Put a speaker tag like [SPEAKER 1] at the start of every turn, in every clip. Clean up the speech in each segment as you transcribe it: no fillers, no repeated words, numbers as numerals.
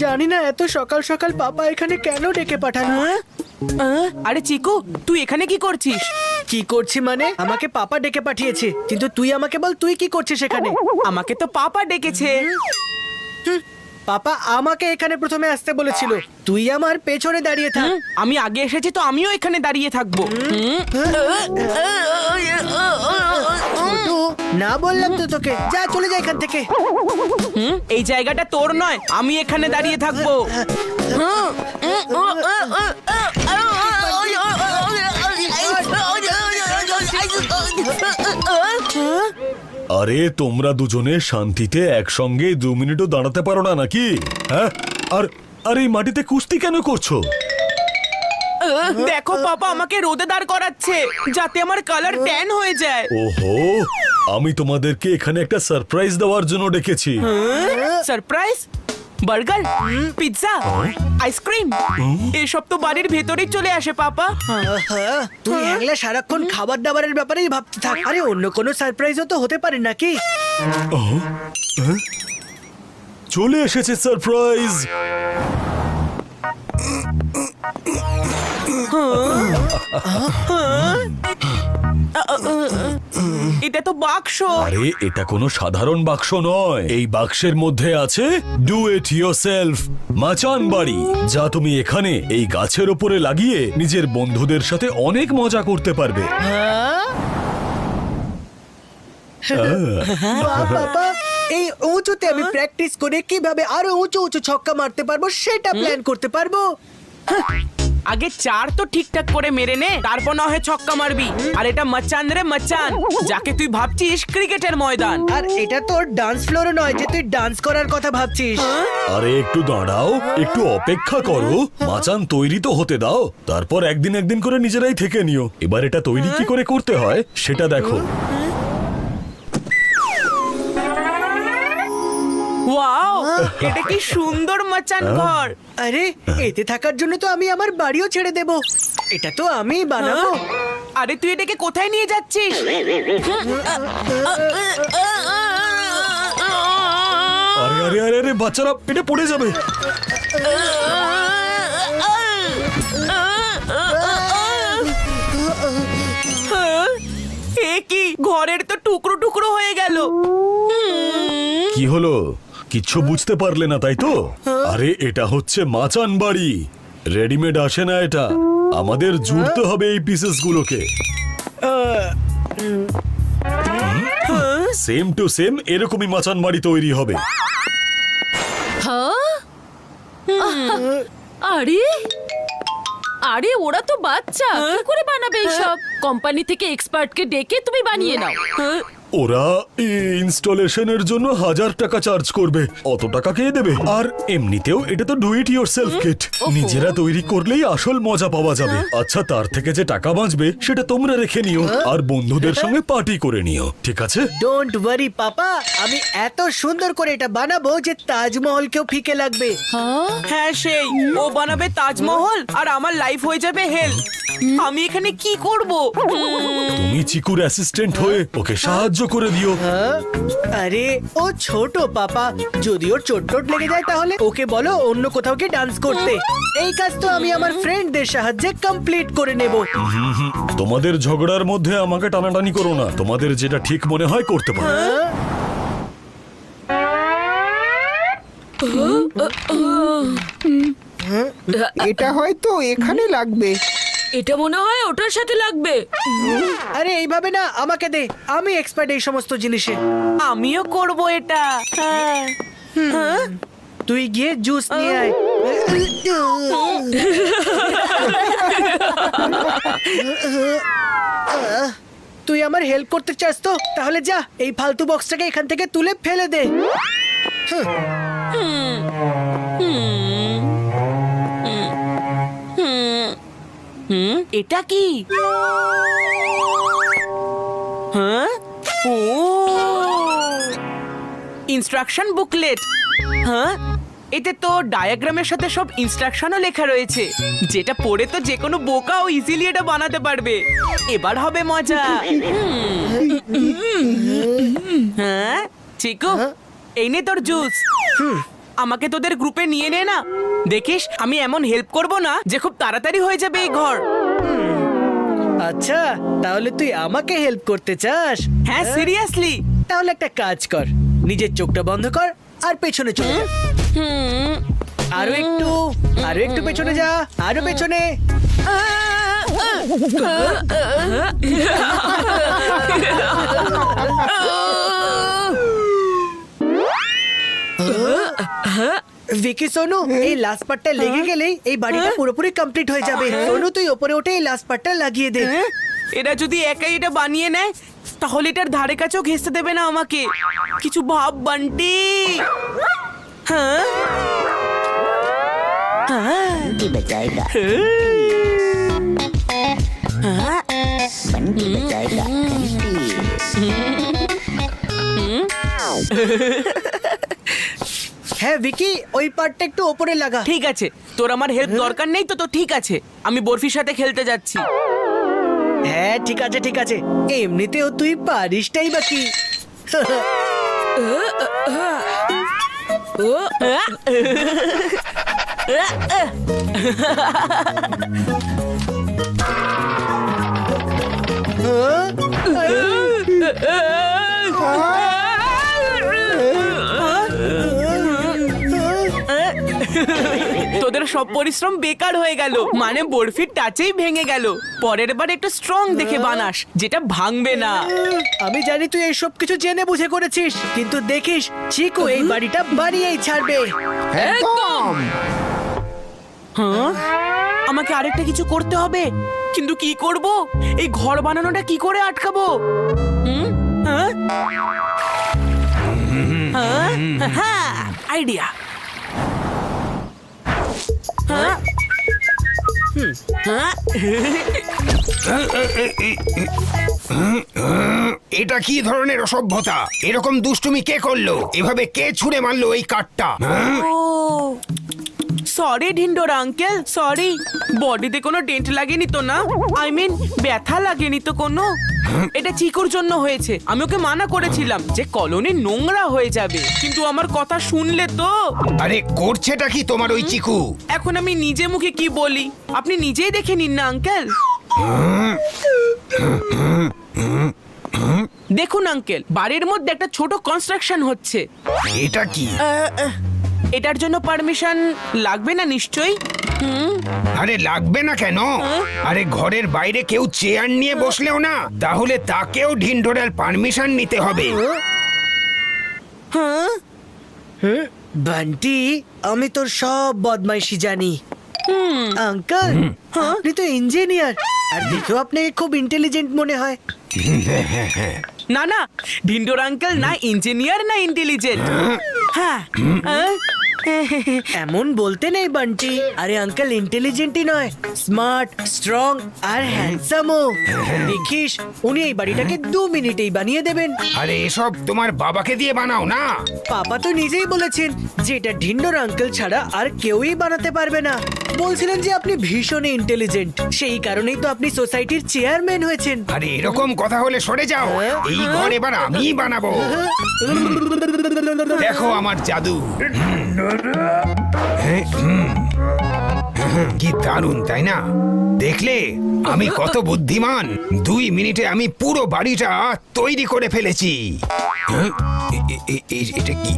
[SPEAKER 1] জানি না এত সকাল সকাল পাপা এখানে কেন ডেকে পাঠালো।
[SPEAKER 2] আরে চিকু, তুই এখানে কি করছিস?
[SPEAKER 1] কি করছি মানে? আমাকে পাপা ডেকে পাঠিয়েছে, কিন্তু তুই আমাকে বল তুই কি করছিস এখানে?
[SPEAKER 2] আমাকে তো পাপা ডেকেছে।
[SPEAKER 1] পাপা আমাকে এখানে প্রথমে আসতে বলেছিল, তুই আমার পেছনে দাঁড়িয়ে থাক।
[SPEAKER 2] আমি আগে এসেছি তো আমিও এখানে দাঁড়িয়ে থাকবো।
[SPEAKER 1] ছোটু, না বললাম তো তোকে, যা চলে যা এখান থেকে।
[SPEAKER 2] এই জায়গাটা তোর নয়, আমি এখানে দাঁড়িয়ে থাকবো।
[SPEAKER 3] আরে তোমরা দুজনে শান্তিতে একসঙ্গে 2 মিনিটও দাঁড়াতে পারো না নাকি? হ্যাঁ, আর এই মাটিতে কুস্তি কেন করছো?
[SPEAKER 2] দেখো পাপা আমাকে রোদে দাঁড় করাচ্ছে যাতে আমার কালার ট্যান হয়ে যায়।
[SPEAKER 3] ওহো, আমি তোমাদেরকে এখানে একটা সারপ্রাইজ দেওয়ার জন্য ডেকেছি।
[SPEAKER 2] সারপ্রাইজ? বার্গার, পিৎজা, আইসক্রিম, এসব তো বাড়ির ভেতরেই চলে আসে পাপা।
[SPEAKER 1] তুই একলা সারাক্ষণ খাবার দাবারের ব্যাপারেই ভাবতে থাক। আরে অন্য কোনো সারপ্রাইজও তো হতে পারে নাকি?
[SPEAKER 3] চলে এসেছে সারপ্রাইজ।
[SPEAKER 2] এটা তো বাক্স।
[SPEAKER 3] আরে এটা কোনো সাধারণ বাক্স নয়, এই বাক্সের মধ্যে আছে ডু ইট ইয়োরসেলফ মাচান বাড়ি, যা তুমি এখানে এই গাছের উপরে লাগিয়ে নিজের বন্ধুদের সাথে অনেক মজা করতে পারবে।
[SPEAKER 1] বাহ, বাবা, এই উঁচুতে আমি প্র্যাকটিস করে কিভাবে আরো উঁচু উঁচু ছক্কা মারতে পারবো সেটা প্ল্যান করতে পারবো।
[SPEAKER 2] আগে 4 তো ঠিকঠাক করে মেরে নে, তারপর না হয় ছক্কা মারবি। আর এটা মাচান রে মাচান, যাকে তুই ভাবছিস ক্রিকেটের ময়দান।
[SPEAKER 1] আর এটা তোর ডান্স ফ্লোর নয় যে তুই ডান্স করার কথা ভাবছিস।
[SPEAKER 3] আরে একটু দাঁড়াও, একটু অপেক্ষা করো, মাচান তৈরি তো হতে দাও, তারপর একদিন একদিন করে নিজেরাই থেকে নিও। এবার এটা তৈরি কি করে করতে হয় সেটা দেখো।
[SPEAKER 2] ওয়াও, এটা কি সুন্দর মাচান ঘর।
[SPEAKER 1] আরে এতে থাকার জন্য তো আমি আমার বাড়িও ছেড়ে দেব। এটা তো আমি বানাবো।
[SPEAKER 2] আরে তুই এটাকে কোথায় নিয়ে যাচ্ছিস?
[SPEAKER 3] আরে আরে আরে আরে বাচ্চারা, এটা পড়ে যাবে।
[SPEAKER 2] এ কি, ঘরের তো টুকরো টুকরো হয়ে গেল।
[SPEAKER 3] কি হলো, কিচ্ছু বুঝতে পারলে না তাই তো? আরে এটা হচ্ছে মাচান বাড়ি, রেডিমেড আসে না এটা, আমাদের জুড়তে হবে এই পিসেস গুলোকে। সেম টু সেম এরকমই মাচান বাড়ি তৈরি হবে।
[SPEAKER 4] আরে আরে ওরা তো বাচ্চা, কি করে বানাবে এইসব? কোম্পানি থেকে এক্সপার্টকে ডেকে তুমি বানিয়ে নাও।
[SPEAKER 3] ওরা ইনস্টলেশনের জন্য 1000 টাকা চার্জ করবে, অত টাকা কে দেবে? আর এমনিতেও এটা তো ডু ইট ইয়োরসেলফ কিট, নিজেরা তৈরি করলেই আসল মজা পাওয়া যাবে। আচ্ছা, তার থেকে যে টাকা বাঁচবে সেটা তোমরা রেখে নিও আর বন্ধুদের সঙ্গে পার্টি করে নিও, ঠিক আছে?
[SPEAKER 1] ডোন্ট ওয়ারি পাপা, আমি এত সুন্দর করে এটা বানাবো যে তাজমহলকেও ফিকে লাগবে।
[SPEAKER 2] হ্যাঁ সেই, ও বানাবে তাজমহল আর আমার লাইফ হয়ে যাবে হেল। আমি এখানে কি করব?
[SPEAKER 3] তুমি চিকুর অ্যাসিস্ট্যান্ট হয়ে ওকে সাহায্য করে দিও।
[SPEAKER 1] আরে ও ছোট পাপা, যদি ওর চোট টোট লেগে যায় তাহলে ওকে বলো অন্য কোথাও গিয়ে ডান্স করতে। এই কাজ তো আমি আমার ফ্রেন্ডদের সাহায্যে কমপ্লিট করে নেব।
[SPEAKER 3] তোমাদের ঝগড়ার মধ্যে আমাকে টানাটানি করো না, তোমাদের যেটা ঠিক মনে হয় করতে পারো।
[SPEAKER 5] এটা হয়তো এখানে লাগবে।
[SPEAKER 4] এটা মনে হয় ওটার সাথে লাগবে।
[SPEAKER 1] আরে এইভাবে না, আমাকে দে, আমি এক্সপার্ট এই সমস্ত জিনিসে।
[SPEAKER 2] আমিও করব এটা।
[SPEAKER 1] তুই গিয়ে জুস নিয়ে আয়। তুই আমার হেল্প করতে চাস তো? তাহলে যা, এই ফালতু বক্সটাকে এখান থেকে তুলে ফেলে দে।
[SPEAKER 2] এটা কি? হ্যাঁ, ও ইনস্ট্রাকশন বুকলেট। হ্যাঁ, এতে তো ডায়াগ্রামের সাথে সব ইনস্ট্রাকশনও লেখা রয়েছে, যেটা পড়ে তো যে কোনো বোকাও ইজিলি এটা বানাতে পারবে। এবার হবে মজা। হ্যাঁ চিকু, এই নে তোর জুস। আমাকে তোদের গ্রুপে নিয়ে নে না, দেখিস আমি এমন হেল্প করব না যে খুব তাড়াতাড়ি হয়ে যাবে এই ঘর।
[SPEAKER 1] আচ্ছা, তাহলে তুই আমাকে হেল্প করতে চাস?
[SPEAKER 2] হ্যাঁ সিরিয়াসলি।
[SPEAKER 1] তাহলে একটা কাজ কর, নিজের চোখটা বন্ধ কর আর পেছনে চলে যা। আরো একটু পেছনে যা, আরো পেছনে। ভিকি সোনু, এই লাস্ট পার্টটা লেগে গেলেই এই বাড়িটা পুরোপুরি কমপ্লিট হয়ে যাবে। সোনু তুই ওপরে উঠে এই লাস্ট পার্টটা লাগিয়ে দে।
[SPEAKER 2] এরা যদি একাই এটা বানিয়ে নেয় তাহলে এটার ধারে কাছেও ঘেঁষতে দেবে না আমাকে। কিছু ভাব বান্টি। হ্যাঁ
[SPEAKER 6] बंटी बचाएगा बंटी बचाएगा
[SPEAKER 1] হ্যাঁ ভিকি, ওই পার্টটা একটু ওপরে লাগা।
[SPEAKER 2] ঠিক আছে, তোর আমার হেল্প দরকার নেই তো ঠিক আছে, আমি বরফির সাথে খেলতে যাচ্ছি।
[SPEAKER 1] হ্যাঁ ঠিক আছে ঠিক আছে, এমনিতেও তুই পারিসটাই বাকি।
[SPEAKER 2] তোদের সব পরিশ্রম বেকার হয়ে গেল, মানে বরফির টাচেই ভেঙে গেল। পরের বার একটু স্ট্রং দেখে বানাস, যেটা ভাঙবে না।
[SPEAKER 1] আমি জানি তুই এই সব কিছু জেনে বুঝে করেছিস, কিন্তু দেখিস চিকু এই বাড়িটা বানিয়েই ছাড়বে।
[SPEAKER 5] একদম।
[SPEAKER 2] হ্যাঁ, আমাকে আরেকটা কিছু করতে হবে, কিন্তু কি করব? এই ঘর বানানোটা কি করে আটকাবো? হ্যাঁ? হ্যাঁ, আইডিয়া। হ্যাঁ? হ্যাঁ?
[SPEAKER 5] এটা কি ধরনের অসভ্যতা? এরকম দুষ্টুমি কে করলো? এভাবে কে ছুঁড়ে মারলো এই কাঠটা?
[SPEAKER 2] ও সরি ঢিন্ডোর আঙ্কেল, সরি। বডিতে কোনো ডেন্ট লাগেনি তো না? আই মিন ব্যথা লাগেনি তো কোনো? এটা চিকুর জন্য হয়েছে। আমি ওকে মানা করেছিলাম যে কলোনি নোংরা হয়ে যাবে, কিন্তু আমার কথা শুনলে তো।
[SPEAKER 5] আরে করছেটা কি তোমার ওই চিকু?
[SPEAKER 2] এখন আমি নিজে মুখে কি বলি আপনি নিজেই দেখে নিন না আঙ্কেল। দেখুন আঙ্কেল, বাড়ির মধ্যে একটা ছোট কনস্ট্রাকশন হচ্ছে।
[SPEAKER 5] এটা কি?
[SPEAKER 2] এটার জন্য পারমিশন লাগবে না নিশ্চয়ই?
[SPEAKER 5] আরে লাগবে না কেন? আরে ঘরের বাইরে কেউ চেয়ার নিয়ে বসলেও না, তাহলে তাকেও ঢিন্ডোরার পারমিশন নিতে হবে।
[SPEAKER 1] বান্টি, আমি তোর সব বদমাইশি জানি। আঙ্কেল, আপনি তো ইঞ্জিনিয়ার, আর দেখেও আপনাকে খুব ইন্টেলিজেন্ট মনে হয়।
[SPEAKER 2] না না, ঢিন্ডোর আঙ্কেল না ইঞ্জিনিয়ার না ইন্টেলিজেন্ট। হ্যাঁ,
[SPEAKER 1] এমন বলতে নেই বান্টি। আরে আঙ্কেল ইন্টেলিজেন্টই নয়, স্মার্ট, স্ট্রং আর হ্যান্ডসামও। দেখিস উনি এই বাড়িটাকে 2 মিনিটেই বানিয়ে দেবেন।
[SPEAKER 5] আরে এসব তোমার বাবাকে দিয়ে বানাও না।
[SPEAKER 1] পাপা তো নিজেই বলেছেন যে এটা ঢিন্ডোর আঙ্কেল ছাড়া আর কেউই বানাতে পারবে না। বলছিলেন যে আপনি ভীষণ ইন্টেলিজেন্ট, সেই কারণেই তো আপনি সোসাইটির চেয়ারম্যান হয়েছেন।
[SPEAKER 5] আরে এরকম কথা হলে সরে যাও, এই ঘর এবার আমিই বানাবো। দেখো আমার জাদু। কি দারুণ তাই না? দেখলে আমি কত বুদ্ধিমান? 2 মিনিটে আমি পুরো বাড়িটা তৈরি করে ফেলেছি। এটা কি?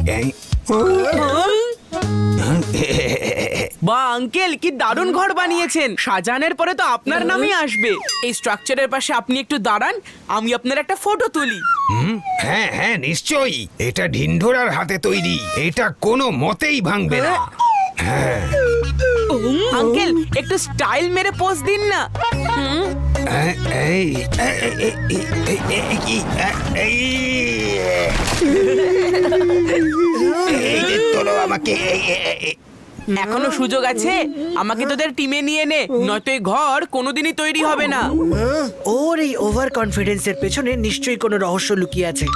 [SPEAKER 2] বা আঙ্কেল, কি দারুণ ঘর বানিয়েছেন। সাজানোর পরে তো আপনার নামই আসবে। এই স্ট্রাকচারের পাশে আপনি একটু দাঁড়ান, আমি আপনার একটা ফটো তুলি।
[SPEAKER 5] হ্যাঁ হ্যাঁ নিশ্চয়ই, এটা ঢিন্ডোরার হাতে তৈরি, এটা কোনো মতেই ভাঙবে না।
[SPEAKER 2] আঙ্কেল একটু স্টাইল মেরে পোজ দিন না।
[SPEAKER 5] তোলো আমাকে।
[SPEAKER 2] এখনো সুযোগ আছে, আমাকে তোদের টিমে নিয়ে নে, নয়তো এই ঘর কোনোদিনই তৈরি হবে না।
[SPEAKER 1] ওর এই ওভার কনফিডেন্সের পেছনে নিশ্চয়ই কোনো রহস্য লুকিয়ে আছে।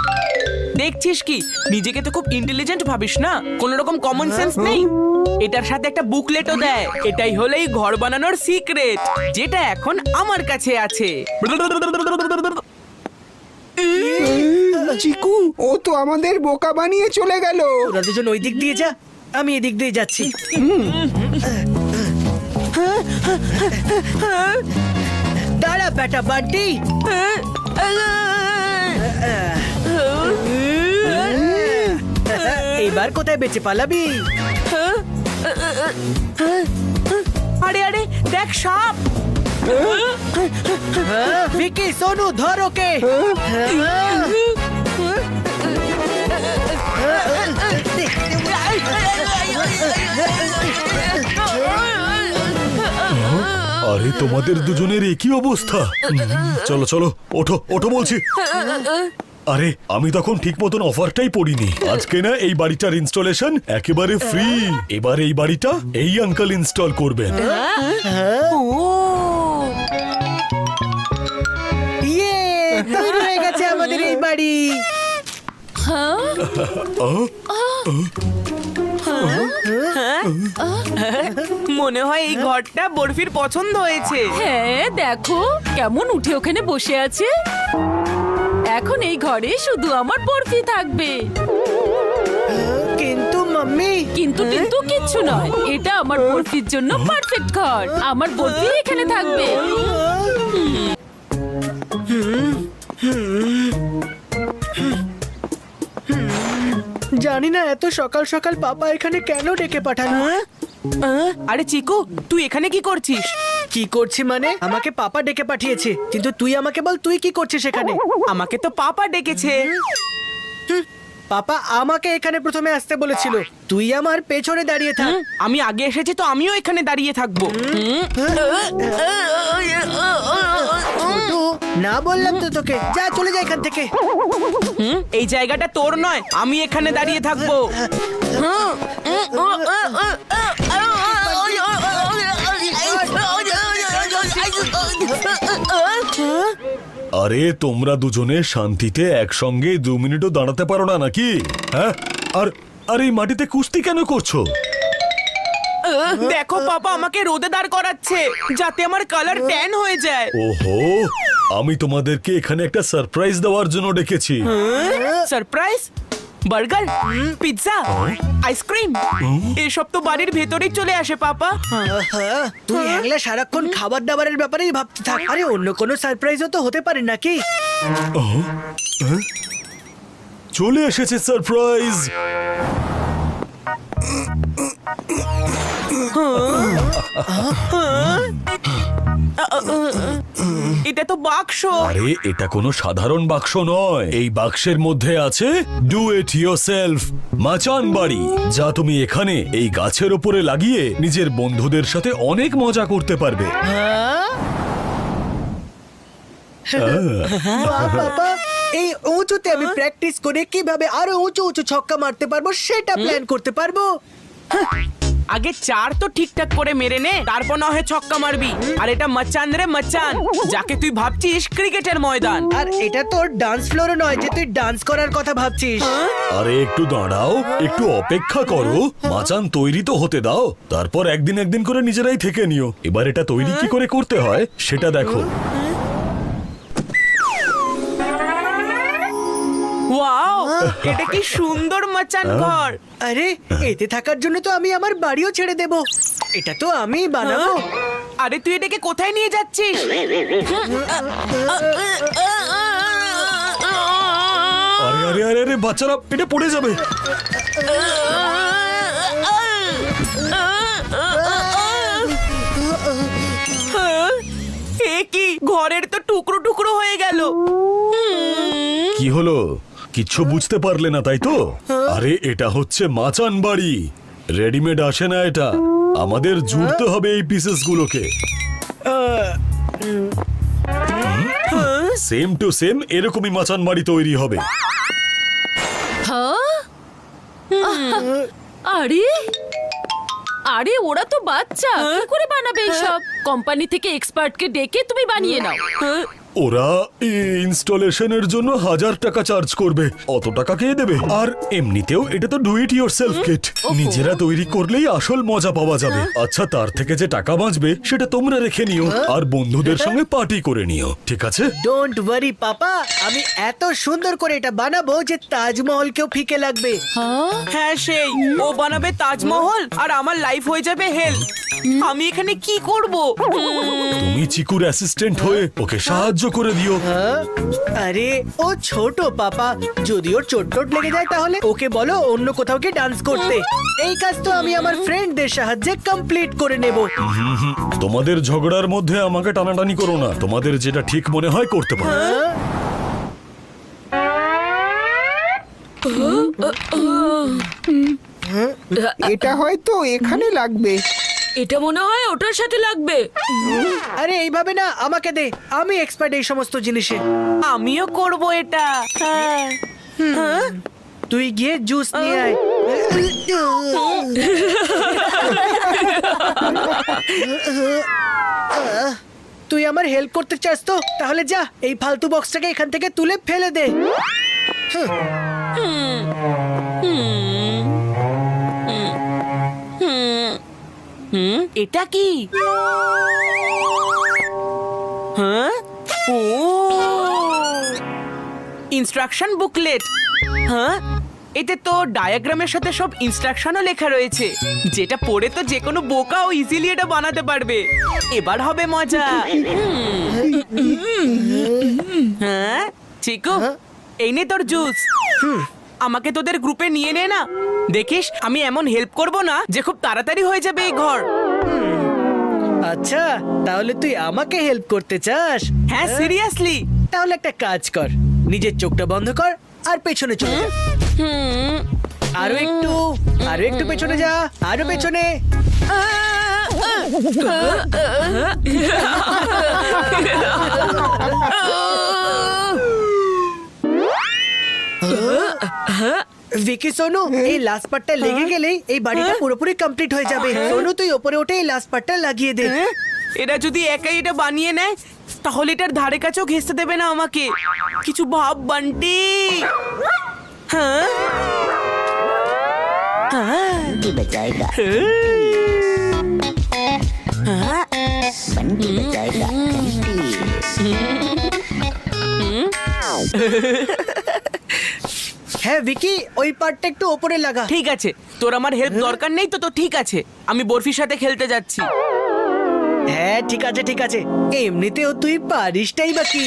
[SPEAKER 2] দেখছিস কি নিজেকে তো খুব ইন্টেলিজেন্ট ভাবিস না, কোনো রকম কমন সেন্স নেই। এটার সাথে একটা বুকলেটও দেয়, এটাই হলো এই ঘর বানানোর সিক্রেট, যেটা এখন আমার কাছে আছে।
[SPEAKER 5] চিকু, ও তো আমাদের বোকা বানিয়ে চলে গেল।
[SPEAKER 1] তোরা দুজন ওই দিক দিয়ে যা, আমি এদিক দিয়ে যাচ্ছি। দাঁড়া বেটা বান্টি। এবার কোথায় বেঁচে পালাবি?
[SPEAKER 2] আরে আরে দেখ সাপ।
[SPEAKER 1] ভিকি, সোনু, ধর ওকে।
[SPEAKER 3] আরে তোমাদের দুজনের একই অবস্থা। চলো চলো, ওঠো ওঠো বলছি। আরে আমি তখন ঠিক মতন অফারটাই পড়িনি। আজকে না এই বাড়িটার ইনস্টলেশন একেবারে ফ্রি। এবার এই বাড়িটা এই আঙ্কেল ইনস্টল করবেন।
[SPEAKER 1] ইয়ে, তৈরি হয়ে গেছে আমাদের এই বাড়ি।
[SPEAKER 2] মনে হয় এই ঘরটা বরফির পছন্দ হয়েছে।
[SPEAKER 4] হ্যাঁ দেখো কেমন উঠে ওখানে বসে আছে। এখন এই ঘরে শুধু আমার বরফি থাকবে।
[SPEAKER 1] কিন্তু মাম্মি,
[SPEAKER 4] কিন্তু কিন্তু কিচ্ছু নয়, এটা আমার বরফির জন্য পারফেক্ট ঘর। আমার বরফি এখানে থাকবে।
[SPEAKER 1] জানি না এত সকাল সকাল পাপা এখানে কেন ডেকে পাঠানো।
[SPEAKER 2] আরে চিকু, তুই এখানে কি করছিস?
[SPEAKER 1] কি করছি মানে? আমাকে পাপা ডেকে পাঠিয়েছে, কিন্তু তুই আমাকে বল তুই কি করছিস এখানে?
[SPEAKER 2] আমাকে তো পাপা ডেকেছে।
[SPEAKER 1] পাপা আমাকে এখানে প্রথমে আসতে বলেছিল, তুই আমার পেছনে দাঁড়িয়ে থাক।
[SPEAKER 2] আমি আগে এসেছি তো আমিও এখানে দাঁড়িয়ে থাকবো।
[SPEAKER 1] ছোটু, না বললাম তো তোকে, যা চলে যা এখান থেকে।
[SPEAKER 2] এই জায়গাটা তোর নয়, আমি এখানে দাঁড়িয়ে থাকবো।
[SPEAKER 3] আরে তোমরা দুজনে শান্তিতে একসঙ্গে 2 মিনিটও দাঁড়াতে পারো না নাকি? হ্যাঁ, আর এই মাটিতে কুস্তি কেন করছো?
[SPEAKER 2] দেখো পাপা আমাকে রোদে দাঁড় করাচ্ছে যাতে আমার কালার ট্যান হয়ে যায়।
[SPEAKER 3] ওহো, আমি তোমাদেরকে এখানে একটা সারপ্রাইজ দেওয়ার জন্য ডেকেছি।
[SPEAKER 2] সারপ্রাইজ? বার্গার, পিৎজা, আইসক্রিম এসব তো বাড়ির ভেতরেই চলে আসে পাপা।
[SPEAKER 1] তুই একলা সারাক্ষণ খাবার দাবারের ব্যাপারেই ভাবতে থাক। আরে অন্য কোনো সারপ্রাইজও তো হতে পারে নাকি?
[SPEAKER 3] চলে এসেছে সারপ্রাইজ।
[SPEAKER 2] এটা তো বাক্স।
[SPEAKER 3] আরে এটা কোনো সাধারণ বাক্স নয়, এই বাক্সের মধ্যে আছে ডু ইট ইয়োরসেলফ মাচান বাড়ি, যা তুমি এখানে এই গাছের উপরে লাগিয়ে নিজের বন্ধুদের সাথে অনেক মজা করতে পারবে।
[SPEAKER 1] বাহ, বাবা, এই উঁচুতে আমি প্র্যাকটিস করে কিভাবে আরো উঁচু উঁচু ছক্কা মারতে পারবো সেটা প্ল্যান করতে পারবো।
[SPEAKER 2] আগে 4 তো ঠিকঠাক করে মেরে নে, তারপর না হয় ছক্কা মারবি। আর এটা মাচান রে মাচান, যাকে তুই ভাবছিস ক্রিকেটের ময়দান।
[SPEAKER 1] আর এটা তোর ডান্স ফ্লোরও নয় যে তুই ডান্স করার কথা ভাবছিস।
[SPEAKER 3] আরে একটু দাঁড়াও, একটু অপেক্ষা করো। মাচান তৈরি তো হতে দাও, তারপর একদিন একদিন করে নিজেরাই থেকে নিও। এবার এটা তৈরি কি করে করতে হয় সেটা দেখো।
[SPEAKER 2] ওয়াও, এটা কি সুন্দর মাচান ঘর।
[SPEAKER 1] আরে এতে থাকার জন্য তো আমি আমার বাড়িও ছেড়ে দেব। এটা তো আমি বানাবো।
[SPEAKER 2] আরে তুই এটাকে কোথায় নিয়ে যাচ্ছিস?
[SPEAKER 3] আরে আরে আরে আরে বাচ্চারা, এটা পড়ে যাবে।
[SPEAKER 2] এ কি, ঘরের তো টুকরো টুকরো হয়ে গেল।
[SPEAKER 3] কি হলো, কিচ্ছু বুঝতে পারলে না তাই তো? আরে এটা হচ্ছে মাচান বাড়ি, রেডিমেড আসে না এটা। আমাদের জুড়তে হবে এই পিসেস গুলোকে। সেম টু সেম এরকমই মাচান বাড়ি তৈরি হবে।
[SPEAKER 4] হ্যাঁ? আরে আরে ওরা তো বাচ্চা, কি করে বানাবে এইসব? কোম্পানি থেকে এক্সপার্টকে ডেকে তুমি বানিয়ে নাও।
[SPEAKER 3] ওরা ইনস্টলেশনের জন্য 1000 টাকা চার্জ করবে। অত টাকা কে দেবে? আর এমনিতেও এটা তো ডু ইট ইয়োরসেলফ কিট, নিজেরা তৈরি করলেই আসল মজা পাওয়া যাবে। আচ্ছা, তার থেকে যে টাকা বাঁচবে সেটা তোমরা রেখে নিও আর বন্ধুদের সঙ্গে পার্টি করে নিও, ঠিক আছে?
[SPEAKER 1] ডোন্ট ওয়ারি পাপা, আমি এত সুন্দর করে এটা বানাবো যে তাজমহলকেও ফিকে লাগবে।
[SPEAKER 2] হ্যাঁ সেই, ও বানাবে তাজমহল আর আমার লাইফ হয়ে যাবে হেল। আমি এখানে কি করব?
[SPEAKER 3] তুমি চিকুর অ্যাসিস্ট্যান্ট হয়ে ওকে সাহায্য করে দিও।
[SPEAKER 1] হ্যাঁ? আরে ও ছোট পাপা, যদি ওর চোট টোট লেগে যায় তাহলে ওকে বলো অন্য কোথাও গিয়ে ডান্স করতে। এই কাজ তো আমি আমার ফ্রেন্ডদের সাহায্যে কমপ্লিট করে নেব।
[SPEAKER 3] তোমাদের ঝগড়ার মধ্যে আমাকে টানাটানি করো না, তোমাদের যেটা ঠিক মনে হয় করতে পারো।
[SPEAKER 5] এটা হয়তো এখানে লাগবে।
[SPEAKER 4] এটা মনে হয় ওটার সাথে লাগবে।
[SPEAKER 1] আরে এইভাবে না, আমাকে দে, আমি এক্সপার্ট এই সমস্ত জিনিসে।
[SPEAKER 2] আমিও করব এটা। হ্যাঁ। হ্যাঁ?
[SPEAKER 1] তুই গিয়ে জুস নিয়ে আয়। তুই আমার হেল্প করতে চাস তো? তাহলে যা, এই ফালতু বক্সটাকে এখান থেকে তুলে ফেলে দে।
[SPEAKER 2] এটা কি? হ্যাঁ? ও ইনস্ট্রাকশন বুকলেট। হ্যাঁ, এতে তো ডায়াগ্রামের সাথে সব ইনস্ট্রাকশনও লেখা রয়েছে, যেটা পড়ে তো যে কোনো বোকাও ইজিলি এটা বানাতে পারবে। এবার হবে মজা। হ্যাঁ চিকু, এই নে তোর জুস। আমাকে তোদের গ্রুপে নিয়ে নে না, দেখিস আমি এমন হেল্প করব না যে খুব তাড়াতাড়ি হয়ে যাবে এই ঘর।
[SPEAKER 1] আচ্ছা, তাহলে তুই আমাকে হেল্প করতে চাস?
[SPEAKER 2] হ্যাঁ সিরিয়াসলি।
[SPEAKER 1] তাহলে একটা কাজ কর, নিজের চোখটা বন্ধ কর আর পেছনে চলে যা। আরো একটু পেছনে যা, আরো পেছনে। ভিকি সোনু, এই লাস্ট পার্টটা লেগে গেলেই এই বাড়িটা পুরোপুরি কমপ্লিট হয়ে যাবে। সোনু, তুই ওপরে উঠে এই লাস্ট পার্টটা লাগিয়ে দে।
[SPEAKER 2] এরা যদি একাই এটা বানিয়ে নেয় তাহলে এটার ধারে কাছেও ঘেঁষতে দেবে না আমাকে। কিছু ভাব বান্টি। হ্যাঁ
[SPEAKER 6] बंटी बचाएगा,
[SPEAKER 2] হ্যাঁ
[SPEAKER 6] बंटी बचाएगा घंटी।
[SPEAKER 1] হ্যাঁ ভিকি, ওই পার্টটা একটু ওপরে লাগা।
[SPEAKER 2] ঠিক আছে, তোর আমার হেল্প দরকার নেই তো ঠিক আছে, আমি বরফির সাথে খেলতে যাচ্ছি।
[SPEAKER 1] হ্যাঁ ঠিক আছে ঠিক আছে, এমনিতেও তুই পারিসটাই বাকি।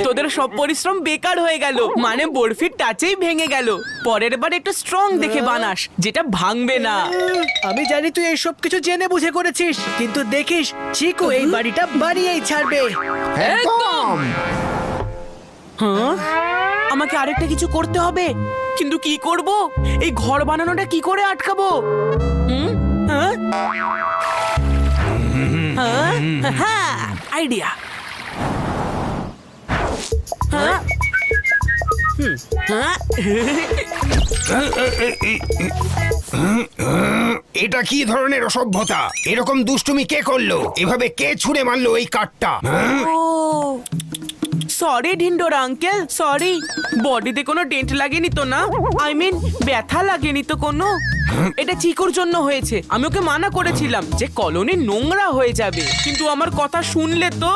[SPEAKER 2] তোদের সব পরিশ্রম বেকার হয়ে গেল, মানে বরফির টাচেই ভেঙে গেল। পরের বার একটু স্ট্রং দেখে বানাস, যেটা ভাঙবে না।
[SPEAKER 1] আমি জানি তুই এই সব কিছু জেনে বুঝে করেছিস, কিন্তু দেখিস চিকু এই বাড়িটা বানিয়েই ছাড়বে।
[SPEAKER 5] একদম।
[SPEAKER 2] হ্যাঁ, আমাকে আরেকটা কিছু করতে হবে, কিন্তু কি করব? এই ঘর বানানোটা কি করে আটকাবো? হ্যাঁ? হ্যাঁ? হ্যাঁ, আইডিয়া। হ্যাঁ? হ্যাঁ?
[SPEAKER 5] এটা কি ধরনের অসভ্যতা? এরকম দুষ্টুমি কে করলো? এভাবে কে ছুঁড়ে মারলো এই কাঠটা?
[SPEAKER 2] ও সরি ঢিন্ডোর আঙ্কেল, সরি। বডিতে কোনো ডেন্ট লাগেনি তো না? আই মিন ব্যথা লাগেনি তো কোনো? এটা চিকুর জন্য হয়েছে। আমি ওকে মানা করেছিলাম যে কলোনি নোংরা হয়ে যাবে, কিন্তু আমার কথা শুনলে তো।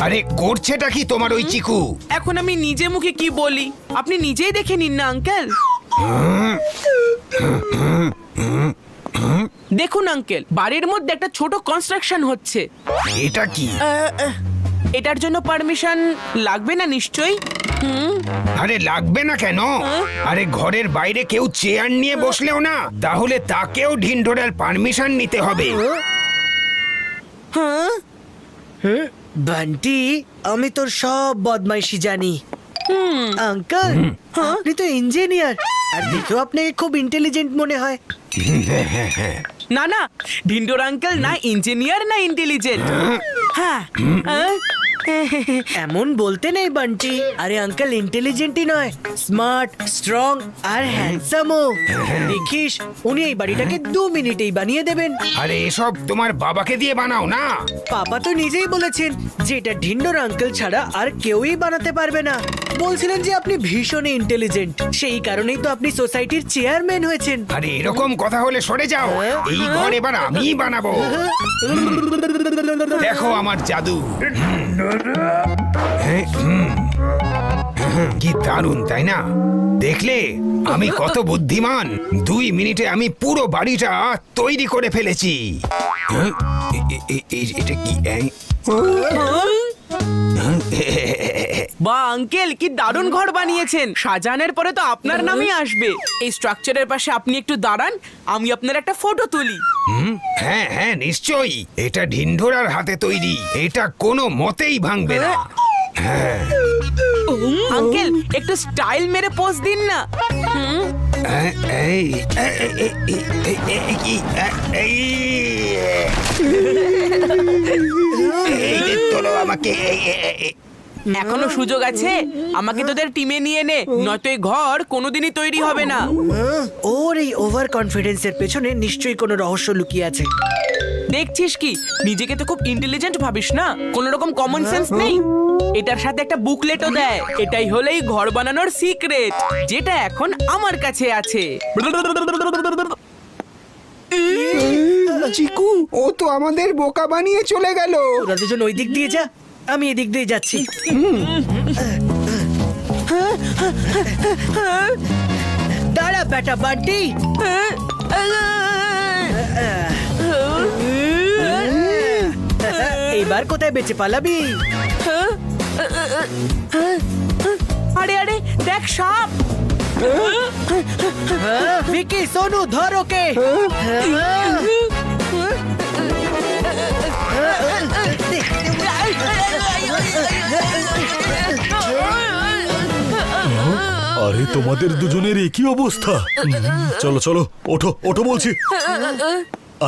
[SPEAKER 5] আরে করছেটা কি তোমার ওই চিকু?
[SPEAKER 2] এখন আমি নিজে মুখে কি বলি আপনি নিজেই দেখে নিন না আঙ্কেল। দেখুন আঙ্কেল, বাড়ির মধ্যে একটা ছোট কনস্ট্রাকশন হচ্ছে।
[SPEAKER 5] এটা কি?
[SPEAKER 2] এটার জন্য পারমিশন লাগবে না নিশ্চয়ই?
[SPEAKER 5] আরে লাগবে না কেন? আরে ঘরের বাইরে কেউ চেয়ার নিয়ে বসলেও না, তাহলে তাকেও ঢিন্ডোরার পারমিশন নিতে হবে।
[SPEAKER 2] হ্যাঁ
[SPEAKER 1] বান্টি, আমি তোর সব বদমাইশি জানি। আঙ্কেল, আপনি তো ইঞ্জিনিয়ার, আর দেখেও আপনাকে খুব ইন্টেলিজেন্ট মনে হয়।
[SPEAKER 2] না না, ঢিন্ডোর আঙ্কেল না ইঞ্জিনিয়ার না ইন্টেলিজেন্ট। হ্যাঁ,
[SPEAKER 1] এমন বলতে নেই বান্টি। আরে আঙ্কেল ইন্টেলিজেন্টই নয়, স্মার্ট, স্ট্রং আর হ্যান্ডসামও। দেখিস উনি এই বাড়িটাকে 2 মিনিটেই বানিয়ে দেবেন।
[SPEAKER 5] আরে এসব তোমার বাবাকে দিয়ে বানাও না।
[SPEAKER 1] পাপা তো নিজেই বলেছেন যে এটা ঢিন্ডোর আঙ্কেল ছাড়া আর কেউই বানাতে পারবে না। বলছিলেন যে আপনি ভীষণ ইন্টেলিজেন্ট, সেই কারণেই তো আপনি সোসাইটির চেয়ারম্যান হয়েছেন।
[SPEAKER 5] আরে এরকম কথা হলে সরে যাও, এই ঘর এবার আমিই বানাবো। দেখো আমার জাদু। কি দারুণ তাই না? দেখলে আমি কত বুদ্ধিমান। 2 মিনিটে আমি পুরো বাড়িটা তৈরি করে ফেলেছি। এটা কি?
[SPEAKER 2] বা আঙ্কেল কি দারুণ ঘর বানিয়েছেন। সাজানোর পরে তো আপনার নামই আসবে। এই স্ট্রাকচারের পাশে আপনি একটু দাঁড়ান, আমি আপনার একটা ফটো তুলি।
[SPEAKER 5] হ্যাঁ হ্যাঁ নিশ্চয়ই, এটা ঢিন্ঢোরার হাতে তৈরি, এটা কোনো মতেই ভাঙবে না।
[SPEAKER 2] আঙ্কেল একটু স্টাইল মেরে পোজ দিন না।
[SPEAKER 5] তোলো আমাকে।
[SPEAKER 2] এখনো সুযোগ আছে, আমাকে তোদের টিমে নিয়ে নে, নয়তো এই ঘর কোনোদিনই তৈরি হবে না।
[SPEAKER 1] ওর এই ওভার কনফিডেন্সের পেছনে নিশ্চয়ই কোনো রহস্য লুকিয়ে আছে।
[SPEAKER 2] দেখছিস কি, নিজেকে তো খুব ইন্টেলিজেন্ট ভাবিস না, কোন রকম কমন সেন্স নেই। এটার সাথে একটা বুকলেটও দেয়, এটাই হলো এই ঘর বানানোর সিক্রেট, যেটা এখন আমার কাছে আছে।
[SPEAKER 5] চিকু, ও তো আমাদের বোকা বানিয়ে চলে গেল।
[SPEAKER 1] ওরা দুজন ওই দিক দিয়ে যা, আমি এদিক দিয়ে যাচ্ছি। দাঁড়া বেটা বান্টি। এইবার কোথায় বেঁচে পালাবি?
[SPEAKER 2] আরে আরে দেখ, সাপ।
[SPEAKER 1] ভিকি, সোনু, ধর ওকে।
[SPEAKER 3] আরে তোমাদের দুজনের একই অবস্থা। চলো চলো, ওঠো ওঠো বলছি।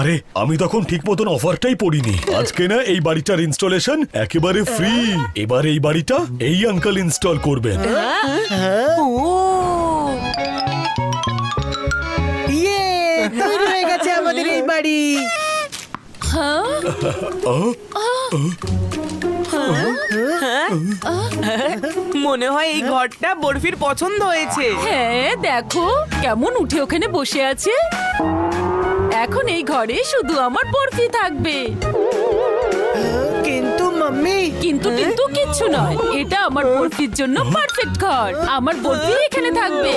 [SPEAKER 3] আরে আমি তখন ঠিক মতন অফারটাই পড়িনি। আজকে না এই বাড়িটার ইনস্টলেশন একেবারে ফ্রি। এবার এই বাড়িটা এই আঙ্কেল ইনস্টল করবেন।
[SPEAKER 1] ইয়ে, তৈরি হয়ে গেছে আমাদের এই বাড়ি।
[SPEAKER 2] মনে হয় এই ঘরটা বরফির পছন্দ হয়েছে।
[SPEAKER 4] হ্যাঁ দেখো কেমন উঠে ওখানে বসে আছে। এখন এই ঘরে শুধু আমার বরফি থাকবে।
[SPEAKER 1] কিন্তু মাম্মি,
[SPEAKER 4] কিন্তু কিন্তু কিচ্ছু নয়, এটা আমার বরফির জন্য পারফেক্ট ঘর। আমার বরফি এখানে থাকবে।